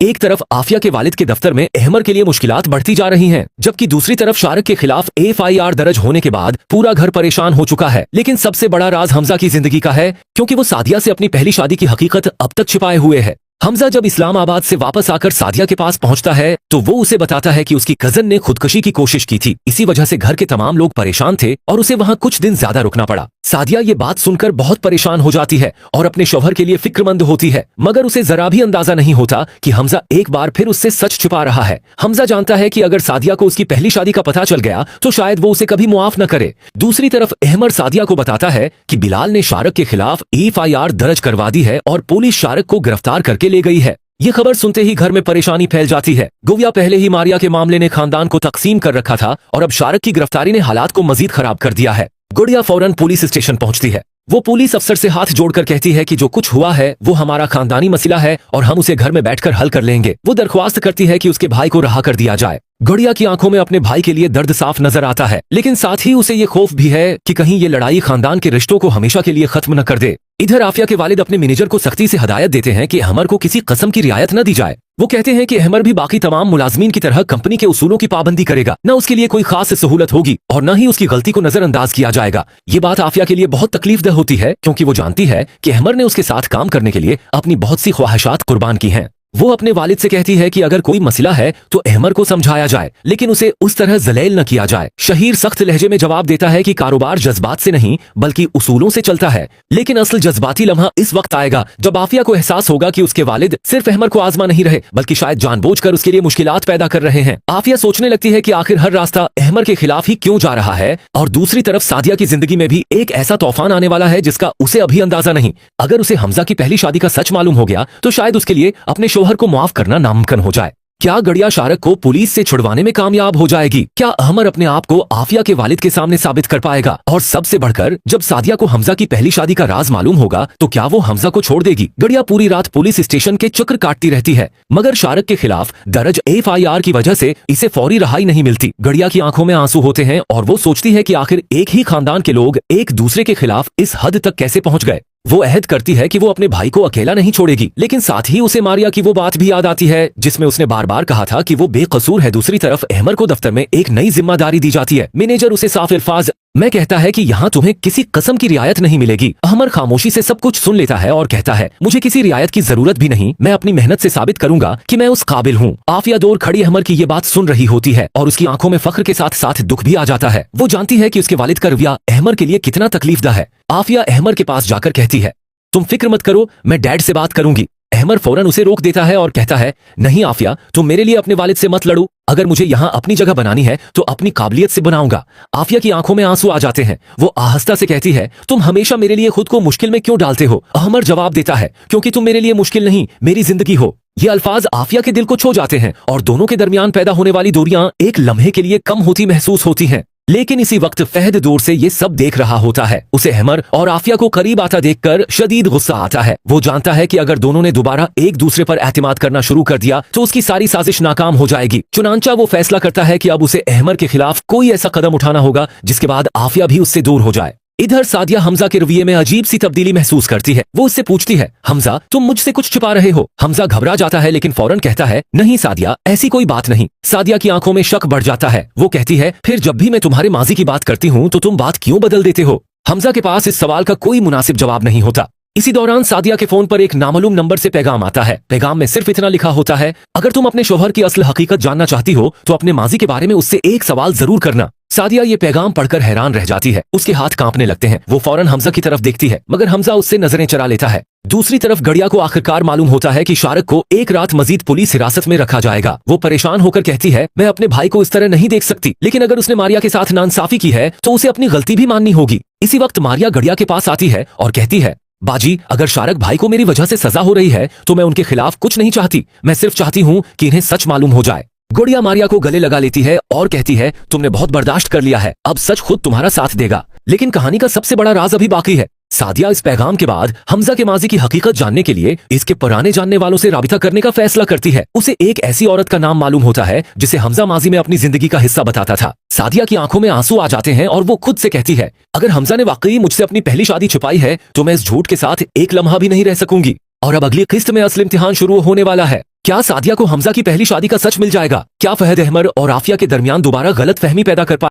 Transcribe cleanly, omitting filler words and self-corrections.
एक तरफ आफिया के वालिद के दफ्तर में अहमर के लिए मुश्किलात बढ़ती जा रही हैं, जबकि दूसरी तरफ शारक के खिलाफ FIR दर्ज होने के बाद पूरा घर परेशान हो चुका है। लेकिन सबसे बड़ा राज हमजा की जिंदगी का है, क्योंकि वो सादिया से अपनी पहली शादी की हकीकत अब तक छिपाए हुए है। हमजा जब इस्लामाबाद से वापस आकर सादिया के पास पहुंचता है तो वो उसे बताता है कि उसकी कजन ने खुदकुशी की कोशिश की थी। इसी वजह से घर के तमाम लोग परेशान थे और उसे वहां कुछ दिन ज्यादा रुकना पड़ा। सादिया ये बात सुनकर बहुत परेशान हो जाती है और अपने शौहर के लिए फिक्रमंद होती है, मगर उसे जरा भी अंदाजा नहीं होता कि हमजा एक बार फिर उससे सच छुपा रहा है। हमजा जानता है कि अगर सादिया को उसकी पहली शादी का पता चल गया तो शायद वो उसे कभी मुआफ न करे। दूसरी तरफ अहमर सादिया को बताता है कि बिलाल ने शारक के खिलाफ FIR दर्ज करवा दी है और पुलिस शारक को गिरफ्तार करके ले गई है। ये खबर सुनते ही घर में परेशानी फैल जाती है। गोविया पहले ही मारिया के मामले ने खानदान को तकसीम कर रखा था और अब शारक की गिरफ्तारी ने हालात को मजीद खराब कर दिया है। गुड़िया फौरन पुलिस स्टेशन पहुंचती है। वो पुलिस अफसर से हाथ जोड़कर कहती है कि जो कुछ हुआ है वो हमारा खानदानी मसला है और हम उसे घर में बैठकर हल कर लेंगे। वो दरख्वास्त करती है कि उसके भाई को रहा कर दिया जाए। गुड़िया की आंखों में अपने भाई के लिए दर्द साफ नजर आता है, लेकिन साथ ही उसे ये खौफ भी है कि कहीं ये लड़ाई खानदान के रिश्तों को हमेशा के लिए खत्म न कर दे। इधर आफिया के वालिद अपने मैनेजर को सख्ती से हदायत देते हैं कि अहमर को किसी कसम की रियायत न दी जाए। वो कहते हैं कि अहमर भी बाकी तमाम मुलाजमीन की तरह कंपनी के उसूलों की पाबंदी करेगा, न उसके लिए कोई खास सहूलत होगी और न ही उसकी गलती को नजरअंदाज किया जाएगा। ये बात आफिया के लिए बहुत तकलीफदह होती है, क्योंकि वो जानती है कि अहमर ने उसके साथ काम करने के लिए अपनी बहुत सी ख्वाहिशात कुर्बान की हैं। वो अपने वालिद से कहती है कि अगर कोई मसला है तो अहमर को समझाया जाए, लेकिन उसे उस तरह जलील न किया जाए। शहीर सख्त लहजे में जवाब देता है कि कारोबार जज्बात से नहीं बल्कि उसूलों से चलता है, लेकिन असल जज्बाती लम्हा इस वक्त आएगा जब आफिया को एहसास होगा कि उसके वालिद सिर्फ अहमर को आजमा नहीं रहे बल्कि शायद जानबूझकर उसके लिए मुश्किलात पैदा कर रहे हैं। आफिया सोचने लगती है कि आखिर हर रास्ता अहमर के खिलाफ ही क्यों जा रहा है, और दूसरी तरफ सादिया की जिंदगी में भी एक ऐसा तूफान आने वाला है जिसका उसे अभी अंदाजा नहीं। अगर उसे हमजा की पहली शादी का सच मालूम हो गया तो शायद उसके लिए अपने शौहर को माफ करना नामुमकिन हो जाए। क्या गड़िया शारक को पुलिस से छुड़वाने में कामयाब हो जाएगी? क्या अहमर अपने आप को आफिया के वालिद के सामने साबित कर पाएगा? और सबसे बढ़कर जब सादिया को हमजा की पहली शादी का राज मालूम होगा तो क्या वो हमजा को छोड़ देगी? गड़िया पूरी रात पुलिस स्टेशन के चक्कर काटती रहती है, मगर शारक के खिलाफ दर्ज FIR की वजह से इसे फौरी रहाई नहीं मिलती। गड़िया की आंखों में आंसू होते हैं और वो सोचती है कि आखिर एक ही खानदान के लोग एक दूसरे के खिलाफ इस हद तक कैसे पहुंच गए। वो अहद करती है कि वो अपने भाई को अकेला नहीं छोड़ेगी, लेकिन साथ ही उसे मारिया की वो बात भी याद आती है जिसमें उसने बार बार कहा था कि वो बेकसूर है। दूसरी तरफ अहमर को दफ्तर में एक नई जिम्मेदारी दी जाती है। मैनेजर उसे साफ अल्फाज में कहता है कि यहाँ तुम्हें किसी कसम की रियायत नहीं मिलेगी। अहमर खामोशी से सब कुछ सुन लेता है और कहता है, मुझे किसी रियायत की जरूरत भी नहीं, मैं अपनी मेहनत से साबित करूंगा कि मैं उस काबिल हूँ। आफिया दूर खड़ी अहमर की ये बात सुन रही होती है और उसकी आंखों में फख्र के साथ साथ दुख भी आ जाता है। वो जानती है कि उसके वालिद का रवैया अहमर के लिए कितना तकलीफदा है। आफिया अहमर के पास जाकर कहती है, तुम फिक्र मत करो, मैं डैड से बात करूंगी। अहमर फौरन उसे रोक देता है और कहता है, नहीं आफिया, तुम मेरे लिए अपने वालिद से मत लड़ो। अगर मुझे यहाँ अपनी जगह बनानी है तो अपनी काबिलियत से बनाऊंगा। आफिया की आंखों में आंसू आ जाते हैं। वो आहिस्ता से कहती है, तुम हमेशा मेरे लिए खुद को मुश्किल में क्यों डालते हो? अहमर जवाब देता है, क्योंकि तुम मेरे लिए मुश्किल नहीं, मेरी जिंदगी हो। ये अल्फाज आफिया के दिल को छू जाते हैं और दोनों के दरमियान पैदा होने वाली दूरियां एक लम्हे के लिए कम होती महसूस होती हैं। लेकिन इसी वक्त फहद दूर से ये सब देख रहा होता है। उसे अहमर और आफिया को करीब आता देखकर शदीद गुस्सा आता है। वो जानता है कि अगर दोनों ने दोबारा एक दूसरे पर एतमाद करना शुरू कर दिया तो उसकी सारी साजिश नाकाम हो जाएगी। चुनांचा वो फैसला करता है कि अब उसे अहमर के खिलाफ कोई ऐसा कदम उठाना होगा जिसके बाद आफिया भी उससे दूर हो जाए। इधर सादिया हमजा के रवैये में अजीब सी तब्दीली महसूस करती है। वो उससे पूछती है, हमजा, तुम मुझसे कुछ छुपा रहे हो? हमजा घबरा जाता है लेकिन फौरन कहता है, नहीं सादिया, ऐसी कोई बात नहीं। सादिया की आंखों में शक बढ़ जाता है। वो कहती है, फिर जब भी मैं तुम्हारे माजी की बात करती हूँ तो तुम बात क्यों बदल देते हो? हमजा के पास इस सवाल का कोई मुनासिब जवाब नहीं होता। इसी दौरान सादिया के फोन पर एक नामालूम नंबर से पैगाम आता है। पैगाम में सिर्फ इतना लिखा होता है, अगर तुम अपने शौहर की असल हकीकत जानना चाहती हो तो अपने माजी के बारे में उससे एक सवाल जरूर करना। सादिया ये पैगाम पढ़कर हैरान रह जाती है। उसके हाथ कांपने लगते हैं। वो फौरन हमजा की तरफ देखती है, मगर हमजा उससे नजरें चरा लेता है। दूसरी तरफ गड़िया को आखिरकार मालूम होता है कि शारक को एक रात मजीद पुलिस हिरासत में रखा जाएगा। वो परेशान होकर कहती है, मैं अपने भाई को इस तरह नहीं देख सकती, लेकिन अगर उसने मारिया के साथ नाइंसाफी की है तो उसे अपनी गलती भी माननी होगी। इसी वक्त मारिया गड़िया के पास आती है और कहती है, बाजी, अगर शारक भाई को मेरी वजह से सजा हो रही है तो मैं उनके खिलाफ कुछ नहीं चाहती। मैं सिर्फ चाहती हूँ कि इन्हें सच मालूम हो जाए। गुड़िया मारिया को गले लगा लेती है और कहती है, तुमने बहुत बर्दाश्त कर लिया है, अब सच खुद तुम्हारा साथ देगा। लेकिन कहानी का सबसे बड़ा राज अभी बाकी है। सादिया इस पैगाम के बाद हमजा के माजी की हकीकत जानने के लिए इसके पुराने जानने वालों से राबिता करने का फैसला करती है। उसे एक ऐसी औरत का नाम मालूम होता है जिसे हमजा माजी में अपनी जिंदगी का हिस्सा बताता था। सादिया की आंखों में आंसू आ जाते हैं और वो खुद से कहती है, अगर हमजा ने वाकई मुझसे अपनी पहली शादी छुपाई है तो मैं इस झूठ के साथ एक लम्हा भी नहीं रह सकूंगी। और अब अगली किस्त में असल इम्तिहान शुरू होने वाला है। क्या सादिया को हमजा की पहली शादी का सच मिल जाएगा? क्या फहद अहमद और आफिया के दरमियान दोबारा गलत फहमी पैदा कर पा